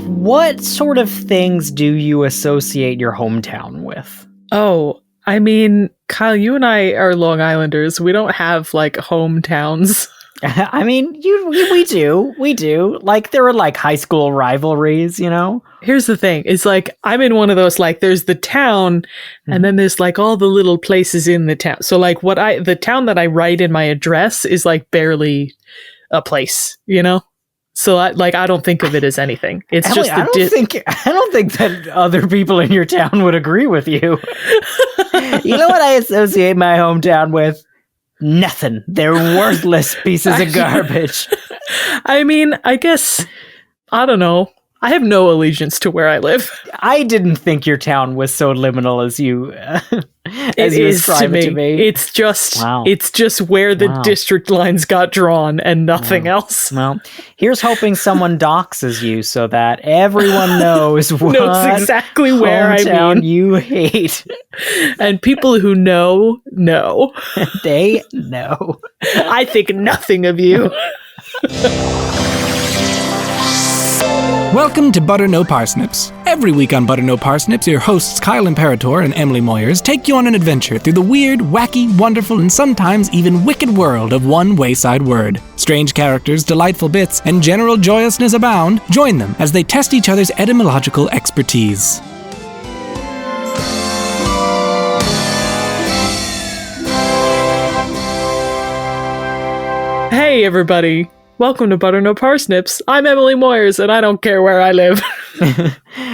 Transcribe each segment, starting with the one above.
What sort of things do you associate your hometown with? Oh, I mean, Kyle, you and I are Long Islanders. We don't have, like, hometowns. I mean, we do. Like, there are, like, high school rivalries, you know? Here's the thing. It's like, I'm in one of those, like, there's the town, and then there's, like, all the little places in the town. So, like, the town that I write in my address is, like, barely a place, you know? So, I don't think of it as anything. It's Ellie, just I don't think that other people in your town would agree with you. You know what I associate my hometown with? Nothing. They're worthless pieces of garbage. I mean, I guess, I don't know. I have no allegiance to where I live. I didn't think your town was so liminal as you describe it to me. It's just where the district lines got drawn and nothing else. Well, here's hoping someone doxes you so that everyone knows exactly where I mean you hate. And people who know. They know. I think nothing of you. Welcome to Butter No Parsnips. Every week on Butter No Parsnips, your hosts Kyle Imperator and Emily Moyers take you on an adventure through the weird, wacky, wonderful, and sometimes even wicked world of one wayside word. Strange characters, delightful bits, and general joyousness abound. Join them as they test each other's etymological expertise. Hey, everybody. Welcome to Butter No Parsnips. I'm Emily Moyers, and I don't care where I live.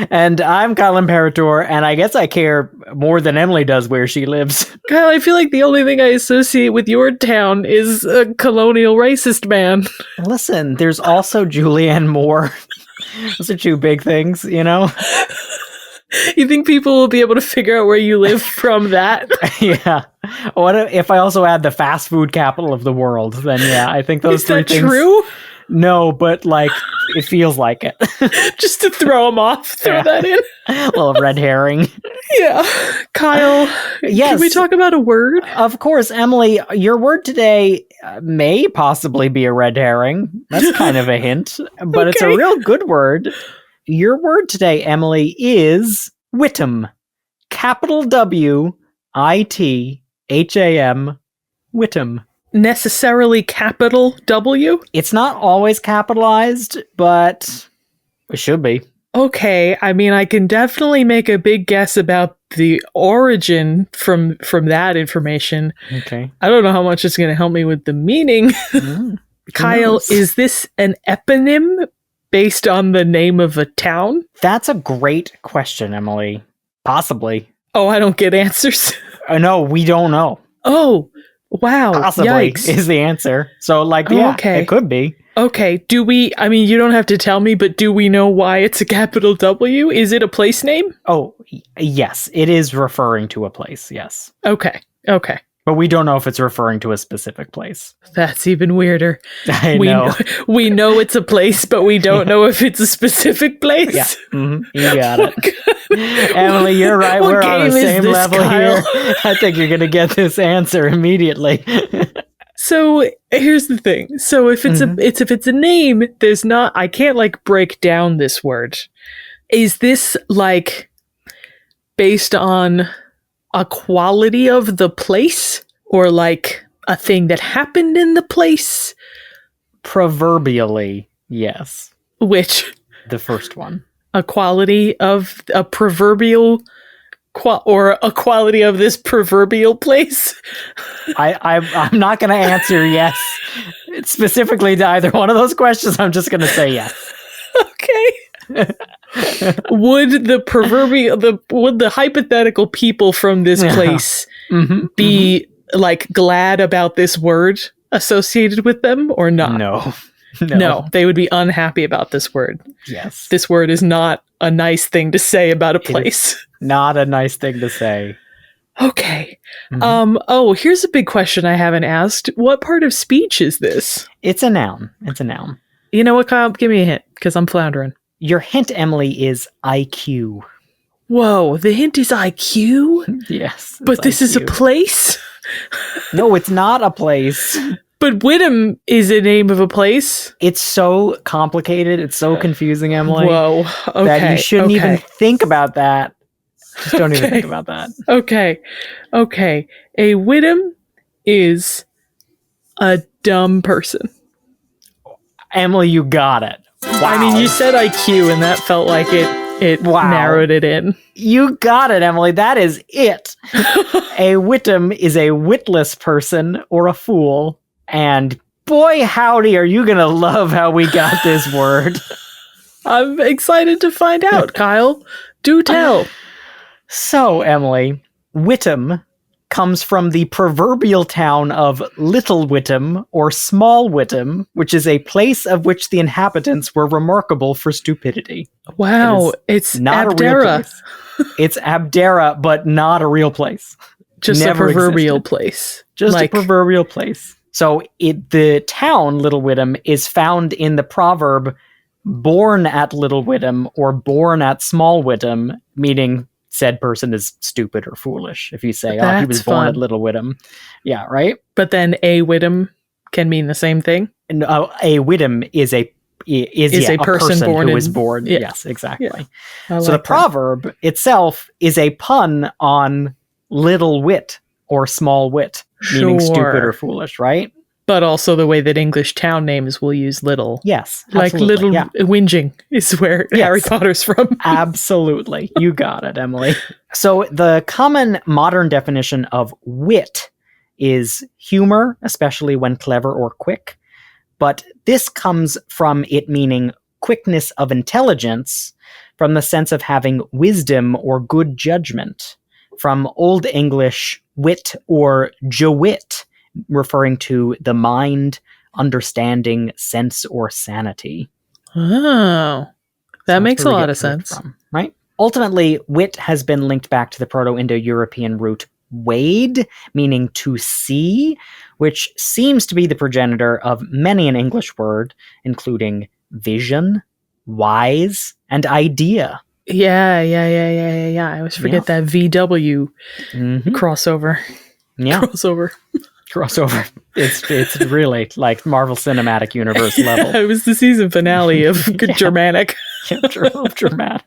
And I'm Kyle Imperator, and I guess I care more than Emily does where she lives. Kyle, I feel like the only thing I associate with your town is a colonial racist man. Listen, there's also Julianne Moore. Those are two big things, you know? You think people will be able to figure out where you live from that? Yeah. What if I also add the fast food capital of the world? Then yeah, I think those three things. Is that true? No, but like it feels like it. Just to throw them off, throw that in. A little red herring. Yeah. Kyle, yes. Can we talk about a word? Of course, Emily, your word today may possibly be a red herring. That's kind of a hint, but It's a real good word. Your word today, Emily, is Witham. Capital W-I-T-H-A-M. Witham. Necessarily capital W? It's not always capitalized, but it should be. Okay, I mean, I can definitely make a big guess about the origin from that information. Okay. I don't know how much it's going to help me with the meaning. Kyle, is this an eponym based on the name of a town? That's a great question, Emily. Possibly. Oh, I don't get answers. No, we don't know. Oh, wow. Possibly Yikes. is the answer. So, it could be. Okay, I mean, you don't have to tell me, but do we know why it's a capital W? Is it a place name? Oh, yes. It is referring to a place, yes. Okay. But we don't know if it's referring to a specific place. That's even weirder. I know. We know it's a place, but we don't know if it's a specific place. Yeah. Mm-hmm. You got it. Emily, you're right. We're on the same level here. I think you're going to get this answer immediately. So here's the thing. So if it's if it's a name, I can't like break down this word. Is this like based on a quality of the place or like a thing that happened in the place? Proverbially, yes. Which? The first one. A quality of a proverbial or a quality of this proverbial place? I'm not going to answer yes specifically to either one of those questions. I'm just going to say yes. Okay. Would the hypothetical people from this place be like glad about this word associated with them or not? No, they would be unhappy about this word. Yes. This word is not a nice thing to say about a place. Not a nice thing to say. Okay. Here's a big question I haven't asked. What part of speech is this? It's a noun. You know what, Kyle? Give me a hint, because I'm floundering. Your hint, Emily, is IQ. Whoa, the hint is IQ? Yes. But this is a place? No, it's not a place. But Witham is a name of a place. It's so complicated. It's so confusing, Emily. Whoa. Okay. That you shouldn't even think about that. Just don't even think about that. Okay. A Witham is a dumb person. Emily, you got it. Wow. I mean, you said IQ, and that felt like it narrowed it in. You got it, Emily. That is it. A Witham is a witless person or a fool. And boy, howdy, are you going to love how we got this word. I'm excited to find out, Kyle. Do tell. So, Emily, Witham comes from the proverbial town of Little Witham or Small Witham, which is a place of which the inhabitants were remarkable for stupidity. Wow, it's not Abdera. A real place. It's Abdera, but not a real place. Just Never a proverbial existed. place. Just a proverbial place. So the town, Little Witham, is found in the proverb born at Little Witham or born at Small Witham, meaning said person is stupid or foolish. If you say, he was born at Little Witham. Yeah, right? But then a Witham can mean the same thing? And, a Witham is a person born who was born. Yeah. Yes, exactly. Yeah. So the proverb itself is a pun on little wit or small wit, meaning stupid or foolish, right? But also the way that English town names will use little. Yes. Like Little Whinging is where Harry Potter's from. Absolutely. You got it, Emily. So the common modern definition of wit is humor, especially when clever or quick. But this comes from it meaning quickness of intelligence, from the sense of having wisdom or good judgment, from Old English wit or jowit, referring to the mind, understanding, sense, or sanity. Oh, that makes a lot of sense. Right? Ultimately, wit has been linked back to the Proto-Indo-European root wade, meaning to see, which seems to be the progenitor of many an English word, including vision, wise, and idea. Yeah. I always forget that VW crossover. Yeah. Crossover. It's really like Marvel Cinematic Universe level. It was the season finale of Germanic. Dramatic.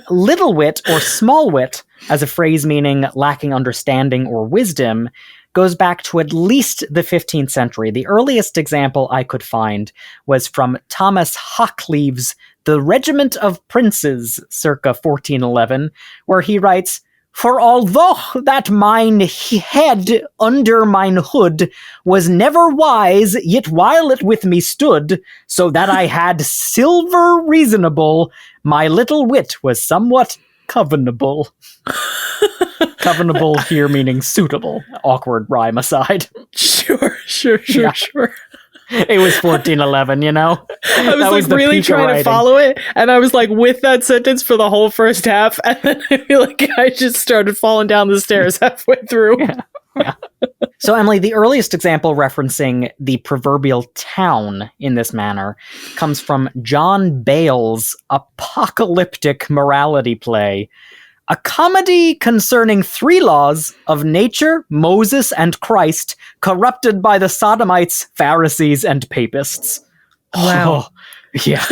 Little wit or small wit, as a phrase meaning lacking understanding or wisdom, goes back to at least the 15th century. The earliest example I could find was from Thomas Hoccleve's The Regiment of Princes, circa 1411, where he writes, "For although that mine head under mine hood was never wise, yet while it with me stood, so that I had silver reasonable, my little wit was somewhat covenable." Covenable here meaning suitable. Awkward rhyme aside. Sure. It was 1411, you know? I was like really trying to follow it, and I was like with that sentence for the whole first half, and then I feel like I just started falling down the stairs halfway through. Yeah. So, Emily, the earliest example referencing the proverbial town in this manner comes from John Bayle's apocalyptic morality play, a comedy concerning 3 laws of nature, Moses, and Christ, corrupted by the Sodomites, Pharisees, and Papists. Wow. Oh, yeah.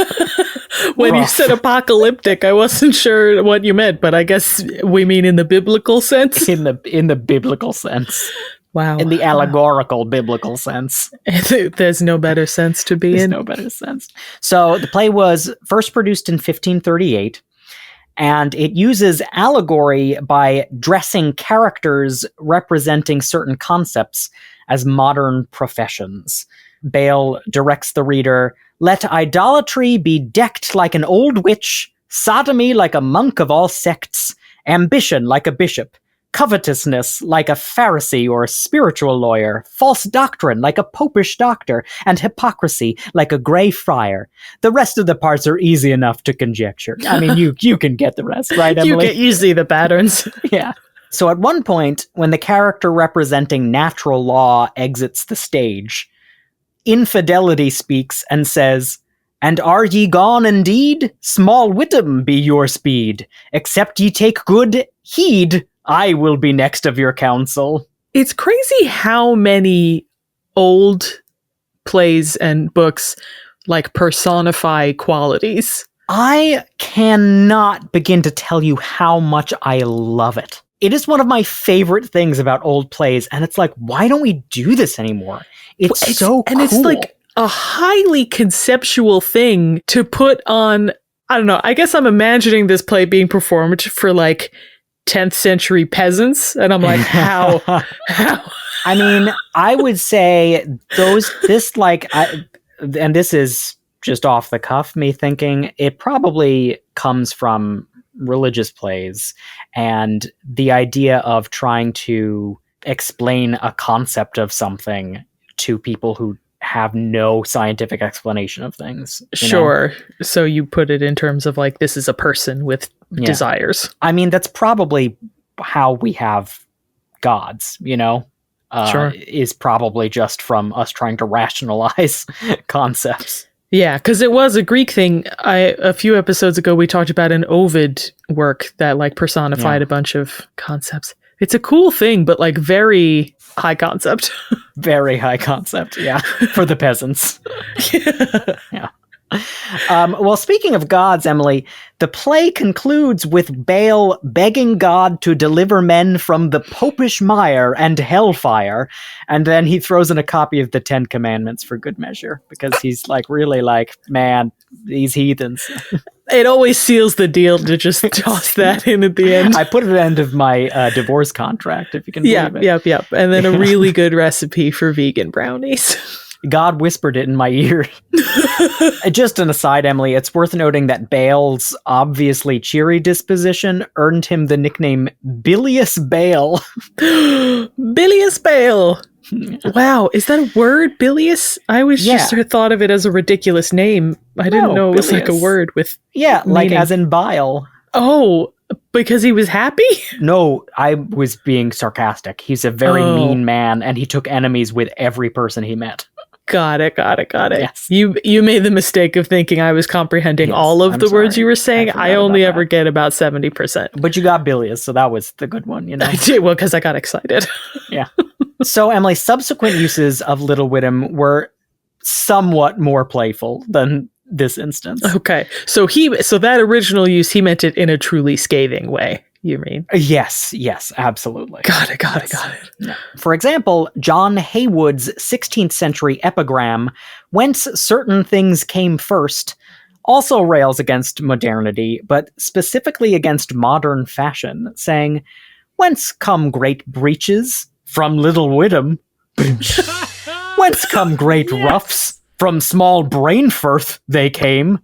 When you said apocalyptic, I wasn't sure what you meant, but I guess we mean in the biblical sense? In the biblical sense. Wow. In the allegorical biblical sense. There's no better sense to be in. There's no better sense. So the play was first produced in 1538. And it uses allegory by dressing characters representing certain concepts as modern professions. Bayle directs the reader, "Let idolatry be decked like an old witch, sodomy like a monk of all sects, ambition like a bishop, covetousness like a Pharisee or a spiritual lawyer, false doctrine like a popish doctor, and hypocrisy like a grey friar. The rest of the parts are easy enough to conjecture." I mean, you can get the rest, right, Emily? You see the patterns. Yeah. So at one point, when the character representing natural law exits the stage, Infidelity speaks and says, "And are ye gone indeed? Small Witham be your speed. Except ye take good heed, I will be next of your counsel." It's crazy how many old plays and books like personify qualities? I cannot begin to tell you how much I love it. It is one of my favorite things about old plays, and it's like, why don't we do this anymore? It's so cool. And it's like a highly conceptual thing to put on. I don't know. I guess I'm imagining this play being performed for like 10th century peasants, and I'm like, how? I mean, I would say and this is just off the cuff, me thinking, it probably comes from religious plays and the idea of trying to explain a concept of something to people who have no scientific explanation of things. Sure. So you put it in terms of like, this is a person with desires. I mean, that's probably how we have gods, Sure. Is probably just from us trying to rationalize concepts. Yeah, because it was a Greek thing. A few episodes ago, we talked about an Ovid work that like personified a bunch of concepts. It's a cool thing, but like very high concept. Very high concept, yeah, for the peasants. Yeah. Well, speaking of gods, Emily, the play concludes with Baal begging God to deliver men from the popish mire and hellfire, and then he throws in a copy of the 10 Commandments for good measure, because he's like really like, man, these heathens. It always seals the deal to just toss that in at the end. I put it at the end of my divorce contract, if you can believe it. Yep. And then a really good recipe for vegan brownies. God whispered it in my ear. Just an aside, Emily, it's worth noting that Baal's obviously cheery disposition earned him the nickname Bilious Baal. Bilious Baal. Wow, is that a word? Bilious? I always just thought of it as a ridiculous name. I didn't know it was like a word with like meaning. as in bile. Oh, because he was happy? No, I was being sarcastic. He's a very mean man, and he took enemies with every person he met. Got it. Yes. You made the mistake of thinking I was comprehending all of the words you were saying. I only ever get about 70%. But you got bilious, so that was the good one, I did, well, because I got excited. Yeah. So, Emily, subsequent uses of Little Witham were somewhat more playful than this instance. Okay. So that original use, he meant it in a truly scathing way. You mean? Yes, absolutely. Got it. Yeah. For example, John Haywood's 16th century epigram, "Whence certain things came first," also rails against modernity, but specifically against modern fashion, saying, "Whence come great breeches? From Little Witham. Whence come great ruffs? From small Brainfirth they came.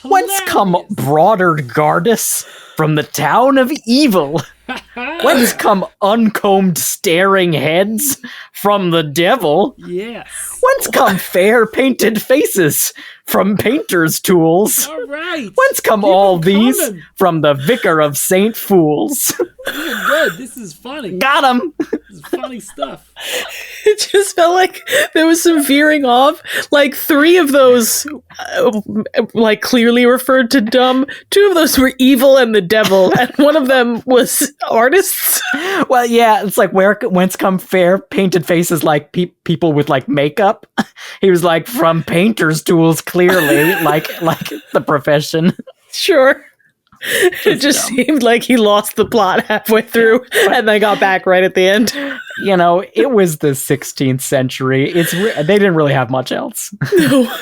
Whence come broadered Gardus? From the town of evil. Whence come uncombed staring heads? From the devil. Yes. Whence come fair painted faces? From painters' tools. All right. Whence come all these? From the vicar of Saint Fools. Good. This is funny. Got him. This is funny stuff. It just felt like there was some veering off. Like 3 of those, like clearly referred to dumb. 2 of those were evil and the devil, and one of them was artists. Well, yeah, it's like whence come fair painted faces, like people with like makeup. He was like, from painters' tools, clearly, like the profession. Sure. It just seemed like he lost the plot halfway through and then got back right at the end. It was the 16th century. They didn't really have much else. No.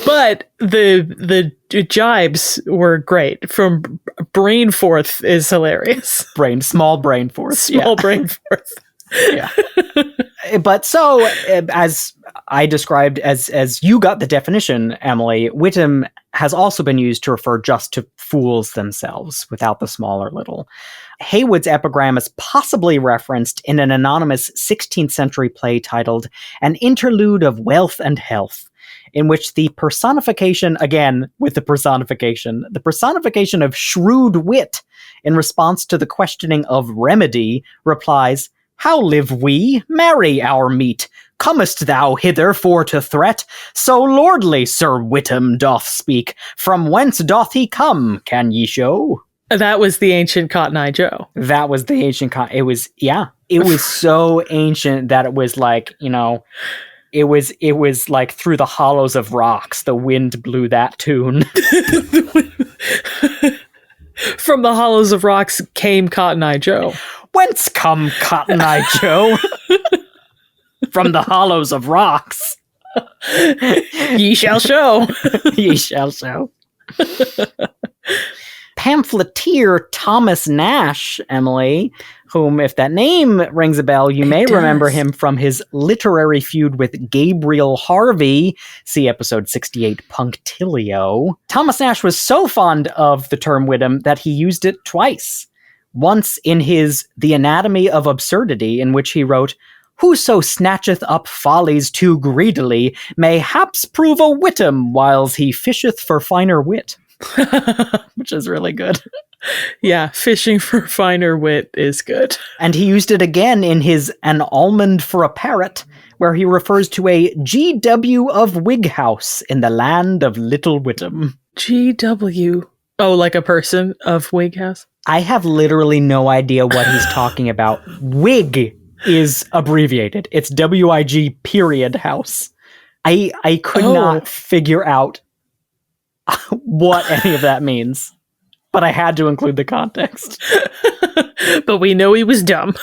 But the jibes were great. From Brainforth is hilarious. Small Brainforth. Small Brainforth. Yeah. But so, as I described, as you got the definition, Emily, Witham has also been used to refer just to fools themselves, without the small or little. Haywood's epigram is possibly referenced in an anonymous 16th century play titled An Interlude of Wealth and Health, in which the personification of shrewd wit, in response to the questioning of remedy, replies, "How live we? Marry our meat. Comest thou hither for to threat? So lordly Sir Witham doth speak. From whence doth he come, can ye show?" That was the ancient Cotton Eye Joe. That was the ancient it was so ancient that it was like, it was like through the hollows of rocks the wind blew that tune. From the hollows of rocks came Cotton Eye Joe. Whence come Cotton Eye Joe? From the hollows of rocks. Ye shall show. Ye shall show. Pamphleteer Thomas Nash, Emily, whom, if that name rings a bell, you may remember him from his literary feud with Gabriel Harvey. See episode 68, Punctilio. Thomas Nash was so fond of the term Witham that he used it twice. Once in his The Anatomy of Absurdity, in which he wrote, "Whoso snatcheth up follies too greedily, mayhaps prove a Witham, whiles he fisheth for finer wit." Which is really good. Yeah, fishing for finer wit is good. And he used it again in his An Almond for a Parrot, where he refers to a GW of Wig House in the land of Little Witham. GW? Oh, like a person of Wig House? I have literally no idea what he's talking about. Wig is abbreviated. It's WIG period house. I could not figure out what any of that means, but I had to include the context. But we know he was dumb.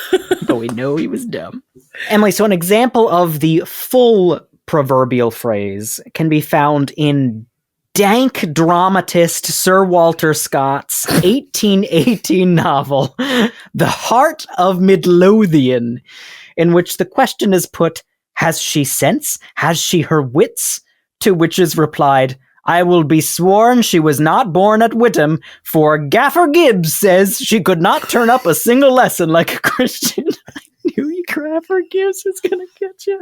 Emily, so an example of the full proverbial phrase can be found in dank dramatist Sir Walter Scott's 1818 novel, The Heart of Midlothian, in which the question is put, "Has she sense? Has she her wits?" To which is replied, "I will be sworn she was not born at Witham, for Gaffer Gibbs says she could not turn up a single lesson like a Christian." I knew Gaffer Gibbs was gonna get you.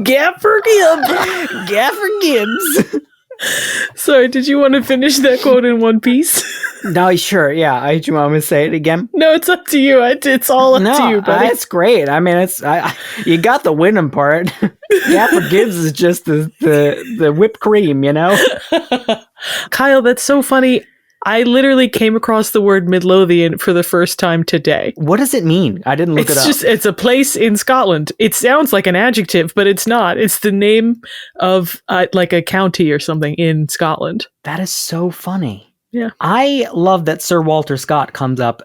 Gaffer Gibbs. Sorry, did you want to finish that quote in one piece? No, sure, yeah. Do you want me to say it again? No, it's up to you. It's all up to you, buddy. It's great. I mean, you got the Witham part. Gaffer Gibbs is just the whipped cream, Kyle, that's so funny. I literally came across the word Midlothian for the first time today. What does it mean? I didn't look it up. It's a place in Scotland. It sounds like an adjective, but it's not. It's the name of like a county or something in Scotland. That is so funny. Yeah. I love that Sir Walter Scott comes up.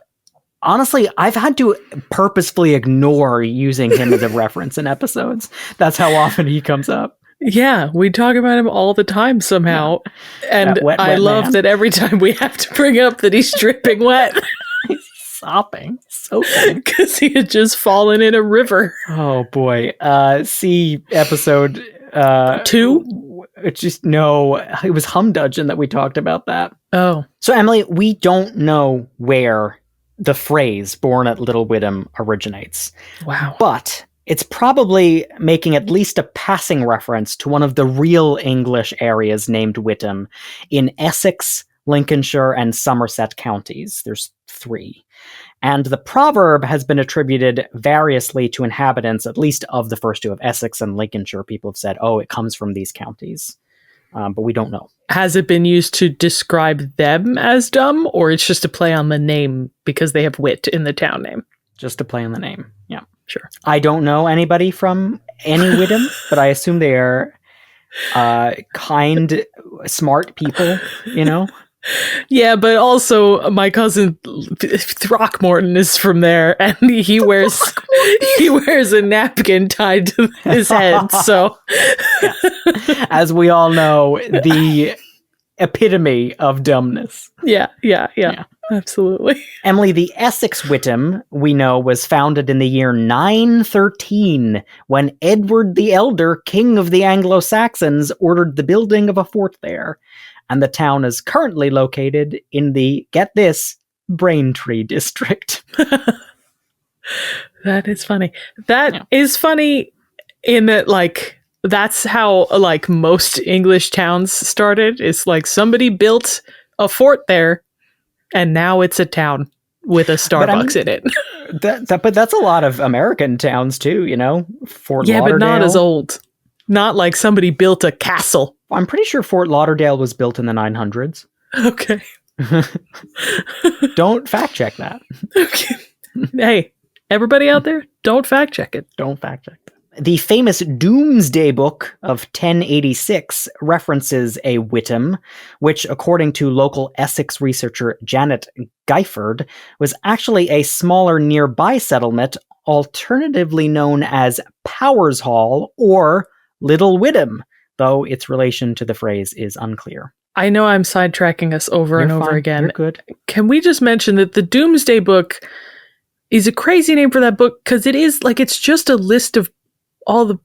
Honestly, I've had to purposefully ignore using him as a reference in episodes. That's how often he comes up. Yeah, we talk about him all the time somehow. Yeah. And I love that every time we have to bring up that he's dripping wet. He's sopping. So good. Because he had just fallen in a river. Oh, boy. See episode 2? It's just, no, it was Humdudgeon that we talked about that. Oh. So, Emily, we don't know where the phrase "born at Little Witham" originates. Wow. But it's probably making at least a passing reference to one of the real English areas named Witham in Essex, Lincolnshire, and Somerset counties. There's 3. And the proverb has been attributed variously to inhabitants, at least of the first 2 of Essex and Lincolnshire. People have said, it comes from these counties. But we don't know. Has it been used to describe them as dumb, or it's just a play on the name because they have wit in the town name? Just a play on the name, yeah. Sure. I don't know anybody from any Witham, but I assume they are kind, smart people, Yeah, but also my cousin Throckmorton is from there, and he wears a napkin tied to his head. So, yes. As we all know, the epitome of dumbness. Yeah. Absolutely. Emily, the Essex Witham, we know, was founded in the year 913 when Edward the Elder, king of the Anglo-Saxons, ordered the building of a fort there. And the town is currently located in the, get this, Braintree district. That is funny. That is funny in that, like, that's how, like, most English towns started. It's like somebody built a fort there, and now it's a town with a Starbucks in it. But that's a lot of American towns too, Fort Lauderdale. Yeah, but not as old. Not like somebody built a castle. I'm pretty sure Fort Lauderdale was built in the 900s. Okay. Don't fact check that. Okay. Hey, everybody out there, don't fact check it. Don't fact check that. The famous Doomsday Book of 1086 references a Witham, which, according to local Essex researcher Janet Gifford, was actually a smaller nearby settlement, alternatively known as Powers Hall or Little Witham, though its relation to the phrase is unclear. I know I'm sidetracking us over and over again. You're good. Can we just mention that the Doomsday Book is a crazy name for that book because it is like it's just a list of all the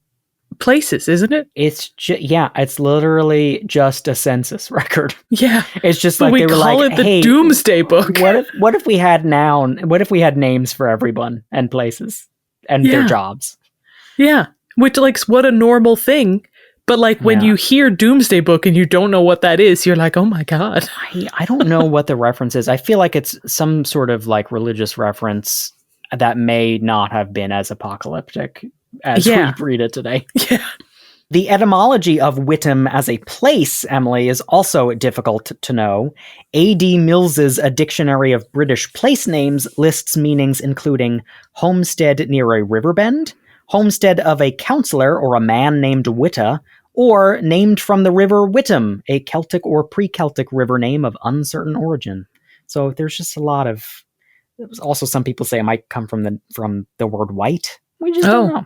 places, isn't it? It's it's literally just a census record. Yeah, it's just but like we they were call like, it the hey, Doomsday Book. What if we had names for everyone and places and their jobs? Yeah, which like what a normal thing. But like when you hear Doomsday Book and you don't know what that is, you're like, oh my God. I don't know what the reference is. I feel like it's some sort of like religious reference that may not have been as apocalyptic as we read it today. Yeah. The etymology of Witham as a place, Emily, is also difficult to know. A.D. Mills's A Dictionary of British Place Names lists meanings including homestead near a river bend, homestead of a councillor or a man named Witta, or named from the river Witham, a Celtic or pre-Celtic river name of uncertain origin. So there's just a lot of... Also, some people say it might come from the word white. We just don't know.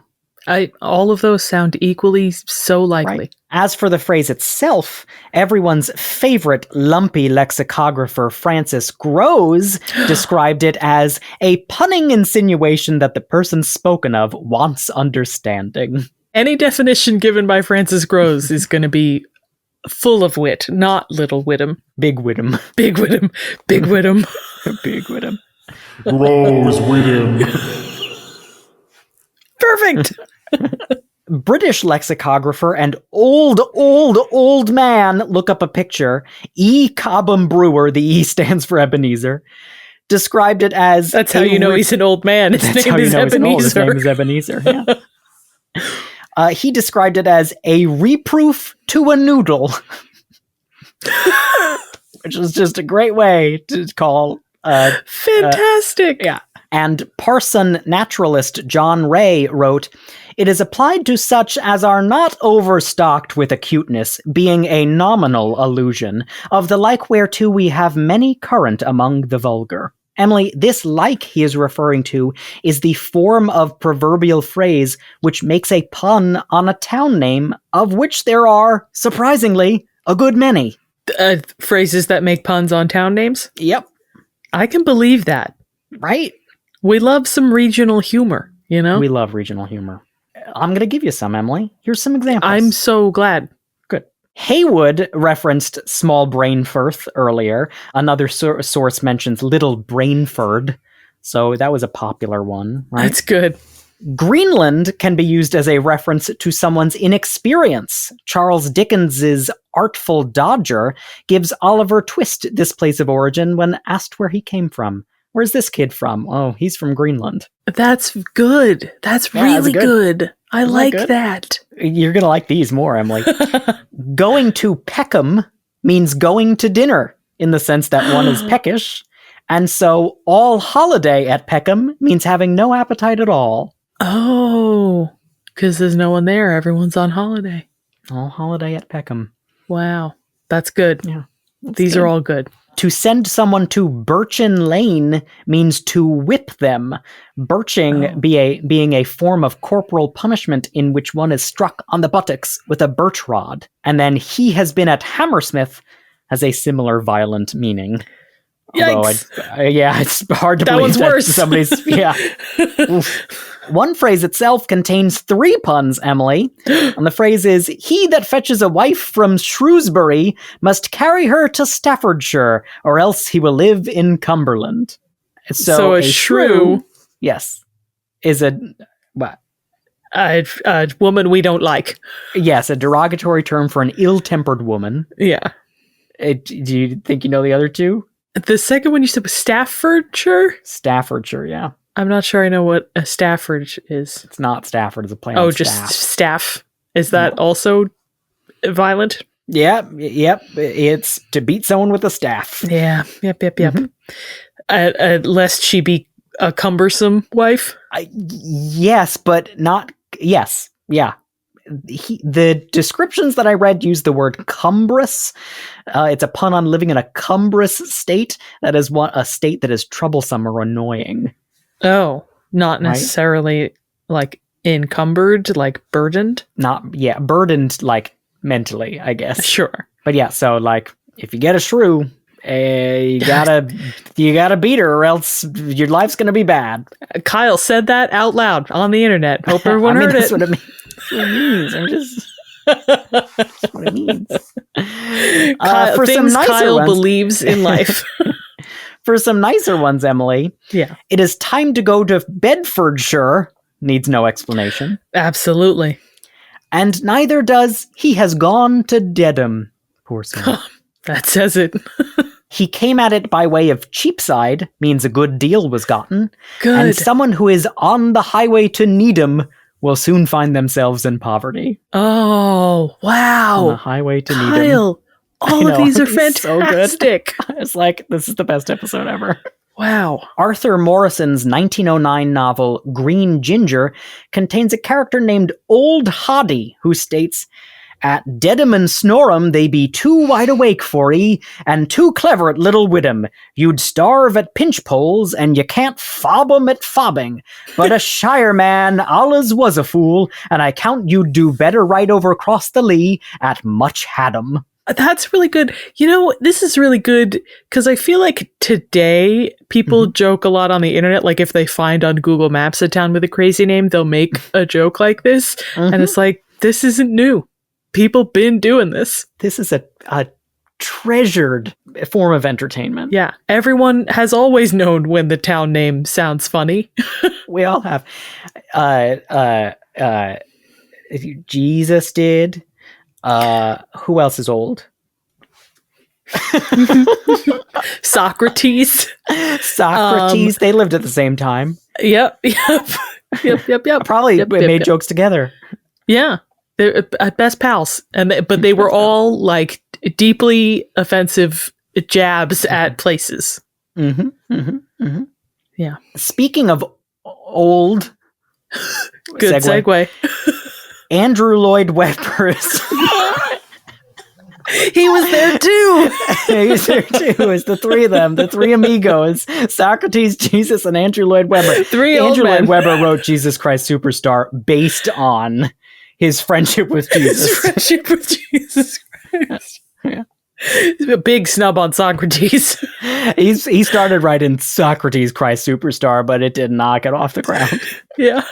All of those sound equally so likely. Right. As for the phrase itself, everyone's favorite lumpy lexicographer Francis Groves described it as a punning insinuation that the person spoken of wants understanding. Any definition given by Francis Groves is going to be full of wit, not Little Witham. Big Witham. Big Witham. Big Witham. Big Witham. Grows Witham. Perfect. British lexicographer and old man, look up a picture, E. Cobham Brewer, the E stands for Ebenezer, described it as... That's how you know he's an old man. His name is Ebenezer. His name is Ebenezer, yeah. He described it as a reproof to a noodle, which is just a great way to call... Fantastic! Yeah. And parson naturalist John Ray wrote, "It is applied to such as are not overstocked with acuteness, being a nominal allusion, of the like whereto we have many current among the vulgar." Emily, this like he is referring to is the form of proverbial phrase which makes a pun on a town name, of which there are, surprisingly, a good many. Phrases that make puns on town names? Yep. I can believe that. Right? We love some regional humor, you know? We love regional humor. I'm going to give you some, Emily. Here's some examples. I'm so glad. Good. Haywood referenced small Brainfirth earlier. Another source mentions Little Brainford. So that was a popular one, right? That's good. Greenland can be used as a reference to someone's inexperience. Charles Dickens's Artful Dodger gives Oliver Twist this place of origin when asked where he came from. Where's this kid from? Oh, he's from Greenland. That's good. That's really good. I like that. You're going to like these more, Emily. Going to Peckham means going to dinner in the sense that one is peckish. And so all holiday at Peckham means having no appetite at all. Oh, because there's no one there. Everyone's on holiday. All holiday at Peckham. Wow. That's good. Yeah. These are all good. To send someone to Birchin Lane means to whip them. Birching being a form of corporal punishment in which one is struck on the buttocks with a birch rod. And then he has been at Hammersmith has a similar violent meaning. Yikes. It's hard to that believe one's worse. Somebody's One phrase itself contains 3 puns, Emily. And the phrase is, "He that fetches a wife from Shrewsbury must carry her to Staffordshire, or else he will live in Cumberland." So a shrew, yes, is a what? A woman we don't like. Yes, a derogatory term for an ill-tempered woman. Yeah. Do you think you know the other 2? The second one you said was Staffordshire? Staffordshire, yeah. I'm not sure I know what a Stafford is. It's not Stafford, it's a plain just staff. Is that also violent? Yep. It's to beat someone with a staff. Yeah. Yep. Lest she be a cumbersome wife. Yes, but not. Yes. Yeah. The descriptions that I read use the word cumbrous. It's a pun on living in a cumbrous state. That is a state that is troublesome or annoying. Oh, not necessarily like encumbered, like burdened. Burdened like mentally, I guess. Sure. But yeah, so like if you get a shrew, you gotta beat her, or else your life's gonna be bad. Kyle said that out loud on the internet. Hope everyone heard that's it. What it means. That's what it means. That's what it means. For things Kyle believes in life. For some nicer ones, Emily. Yeah. It is time to go to Bedfordshire. Needs no explanation. Absolutely. And neither does he has gone to Dedham. Poor son. That says it. He came at it by way of Cheapside, means a good deal was gotten. Good. And someone who is on the highway to Needham will soon find themselves in poverty. Oh, wow. On the highway to Needham. Kyle, all of these are fantastic. So it's like, this is the best episode ever. Wow. Arthur Morrison's 1909 novel Green Ginger contains a character named Old Hoddy who states, "At Dedham and Snorham they be too wide awake for 'ee, and too clever at Little Witham. You'd starve at pinch poles, and you can't fob 'em at fobbing. But a shire man allus was a fool, and I count you'd do better right over across the Lee at Much Haddam." That's really good. You know, this is really good because I feel like today people joke a lot on the internet. Like if they find on Google Maps a town with a crazy name, they'll make a joke like this. And it's like, this isn't new. People been doing this. This is a treasured form of entertainment. Yeah. Everyone has always known when the town name sounds funny. We all have. Jesus did. Who else is old? Socrates. They lived at the same time. Yep. Probably made jokes together. Yeah. They're best pals. But they were all like deeply offensive jabs at places. Yeah. Speaking of old. Good segue. Andrew Lloyd Webber's. He was there too. He was there too. It's the three of them, the three amigos: Socrates, Jesus, and Andrew Lloyd Webber. Andrew Lloyd Webber wrote Jesus Christ Superstar based on his friendship with Jesus. His friendship with Jesus Christ. Yeah. A big snub on Socrates. He started writing Socrates Christ Superstar, but it did not get off the ground. Yeah.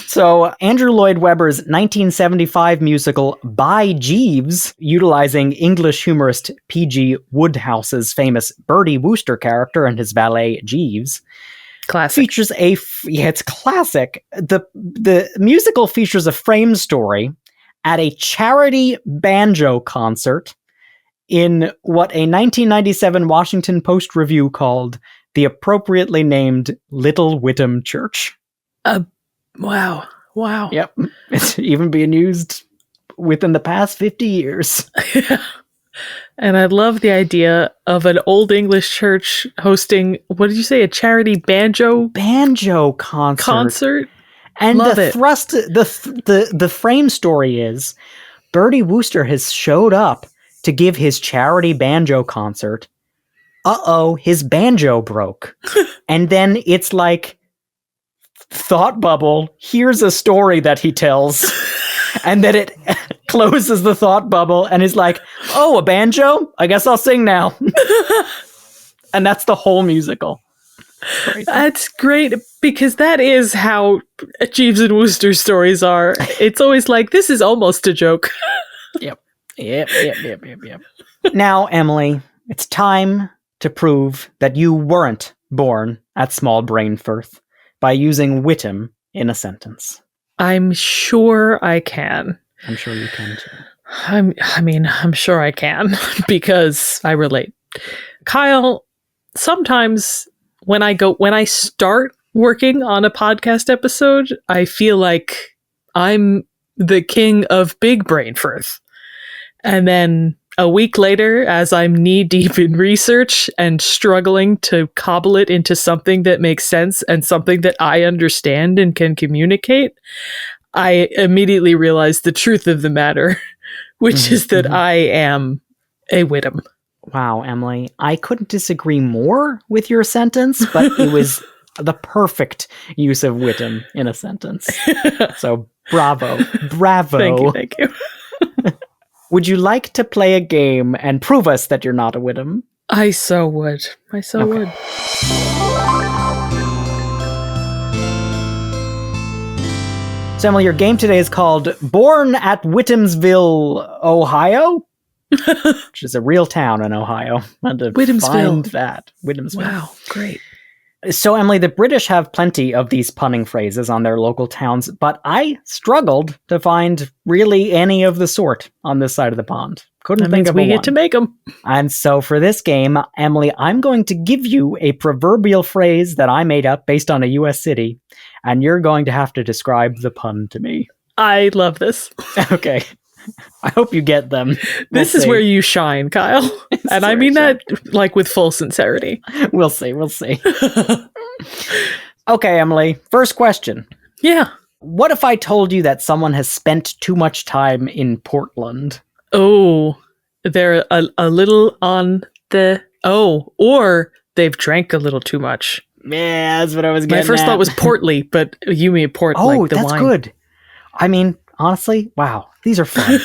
So Andrew Lloyd Webber's 1975 musical By Jeeves, utilizing English humorist P.G. Woodhouse's famous Bertie Wooster character and his valet Jeeves, features it's classic. The musical features a frame story at a charity banjo concert in what a 1997 Washington Post review called the appropriately named Little Witham Church. Wow. Yep. It's even being used within the past 50 years. And I love the idea of an old English church hosting, what did you say, a charity banjo concert. And love the it. thrust, the frame story is Bertie Wooster has showed up to give his charity banjo concert. His banjo broke. And then it's like, thought bubble, here's a story that he tells. And then it closes the thought bubble and is like, oh, a banjo? I guess I'll sing now. And that's the whole musical. Crazy. That's great, because that is how Jeeves and Wooster stories are. It's always like, this is almost a joke. Yep. Now, Emily, it's time to prove that you weren't born at Small Brainfirth by using Witham in a sentence. I'm sure I can. I'm sure you can too. I'm sure I can, because I relate. Kyle, sometimes when I start working on a podcast episode, I feel like I'm the king of Big Brainfirth. And then a week later, as I'm knee deep in research and struggling to cobble it into something that makes sense and something that I understand and can communicate, I immediately realized the truth of the matter, which is that I am a Witham. Wow, Emily. I couldn't disagree more with your sentence, but it was the perfect use of Witham in a sentence. So bravo. Thank you. Would you like to play a game and prove us that you're not a Witham? I so would. would. So, Emily, your game today is called Born at Whittamsville, Ohio, which is a real town in Ohio. I had to find that. Whittamsville. Wow, great. So, Emily, the British have plenty of these punning phrases on their local towns, but I struggled to find really any of the sort on this side of the pond. Couldn't think of we get to make them. And so for this game, Emily, I'm going to give you a proverbial phrase that I made up based on a U.S. city, and you're going to have to describe the pun to me. I love this. Okay. I hope you get them. This is where you shine, Kyle. And I mean that like with full sincerity. We'll see. Okay, Emily. First question. Yeah. What if I told you that someone has spent too much time in Portland? Oh, they're a little on the... Oh, or they've drank a little too much. Yeah, that's what I was getting My first thought was portly, but you mean port like the wine. Oh, that's good. I mean, honestly, wow, these are fun.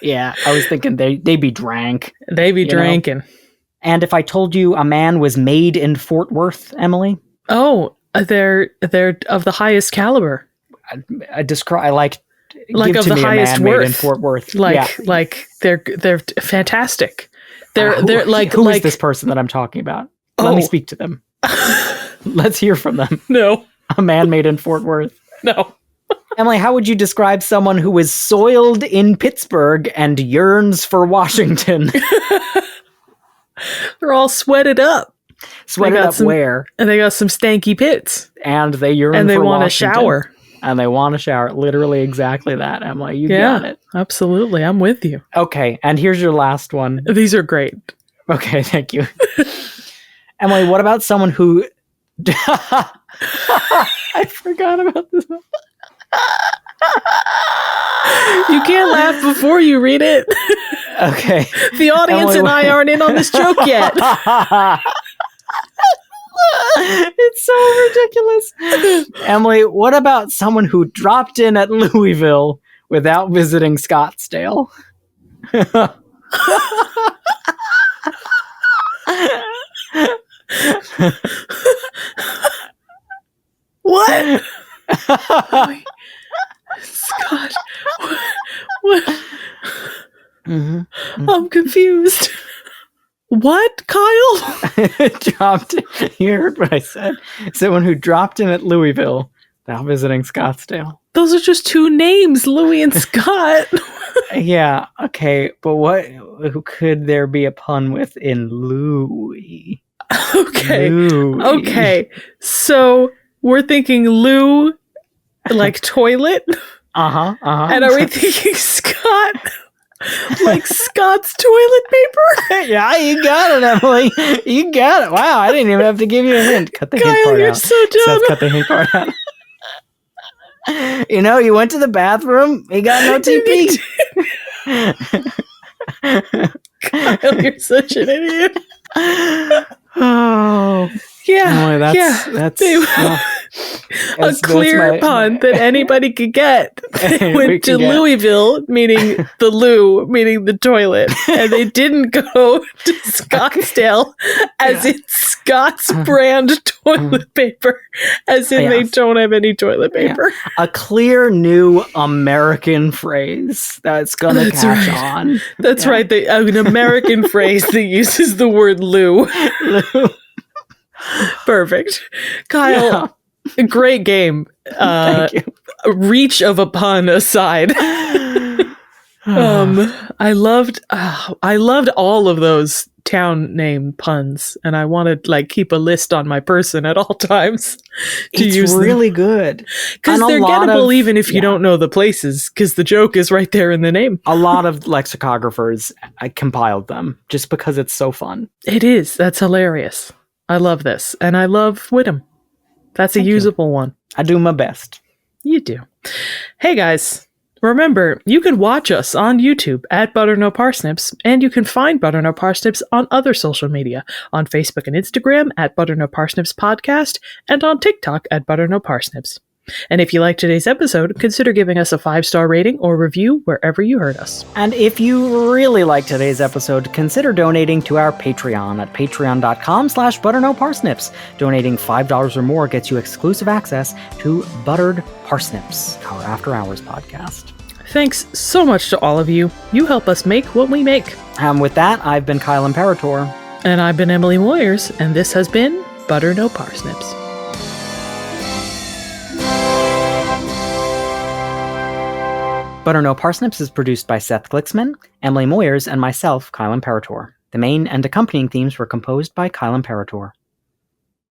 Yeah, I was thinking they be drank. They be drinking. And if I told you a man was made in Fort Worth, Emily? Oh, they're of the highest caliber. I like of the highest worth in Fort Worth. Like they're fantastic. They're like who is this person that I'm talking about? Let me speak to them. Let's hear from them. No. A man made in Fort Worth. No. Emily, how would you describe someone who is soiled in Pittsburgh and yearns for Washington? They're all sweated up. Sweated up where? And they got some stanky pits. And they yearn for Washington. And they want a shower. And they want a shower. Literally exactly that, Emily. You got it. Absolutely. I'm with you. Okay, and here's your last one. These are great. Okay, thank you. Emily, what about someone who... I forgot about this one. You can't laugh before you read it. Okay. The audience and I aren't in on this joke yet. It's so ridiculous. Emily, what about someone who dropped in at Louisville without visiting Scottsdale? What? Scott. What? I'm confused. What, Kyle? Dropped. You heard what I said. Someone who dropped in at Louisville without visiting Scottsdale. Those are just two names, Louis and Scott. Yeah, okay, but who could there be a pun with in Louis? Okay. Louis. Okay. So we're thinking Lou, like toilet. And are we thinking Scott, like Scott's toilet paper? Yeah, you got it, Emily. You got it. Wow, I didn't even have to give you a hint. Cut the hint part out. You're so dumb. Cut the hint part out. You know, you went to the bathroom. You got no TP. Kyle, you're such an idiot. Oh. Yeah, that's a clear pun that anybody could get. They went to Louisville, meaning the loo, meaning the toilet, and they didn't go to Scottsdale, as in Scott's brand toilet paper, as in they don't have any toilet paper. Yeah. A clear new American phrase that's gonna catch on. That's right. An American phrase that uses the word loo. Perfect. Kyle, great game. Thank you. Reach of a pun aside. I loved all of those town name puns, and I want to like keep a list on my person at all times to It's use really good. because And they're gettable even if you yeah. don't know the places, because the joke is right there in the name. A lot of lexicographers compiled them just because it's so fun. It is. That's hilarious. I love this, and I love Witham. That's a Thank you. usable one. I do my best. You do. Hey guys. Remember, you can watch us on YouTube at Butter No Parsnips, and you can find Butter No Parsnips on other social media, on Facebook and Instagram at Butter No Parsnips Podcast, and on TikTok at Butter No Parsnips. And if you liked today's episode, consider giving us a 5-star rating or review wherever you heard us. And if you really like today's episode, consider donating to our Patreon at patreon.com/butternoparsnips. Donating $5 or more gets you exclusive access to Buttered Parsnips, our After Hours podcast. Thanks so much to all of you. You help us make what we make. With that, I've been Kyle Imperator. And I've been Emily Moyers, and this has been Butter No Parsnips. Butter No Parsnips is produced by Seth Glicksman, Emily Moyers, and myself, Kyle Imperator. The main and accompanying themes were composed by Kyle Imperator.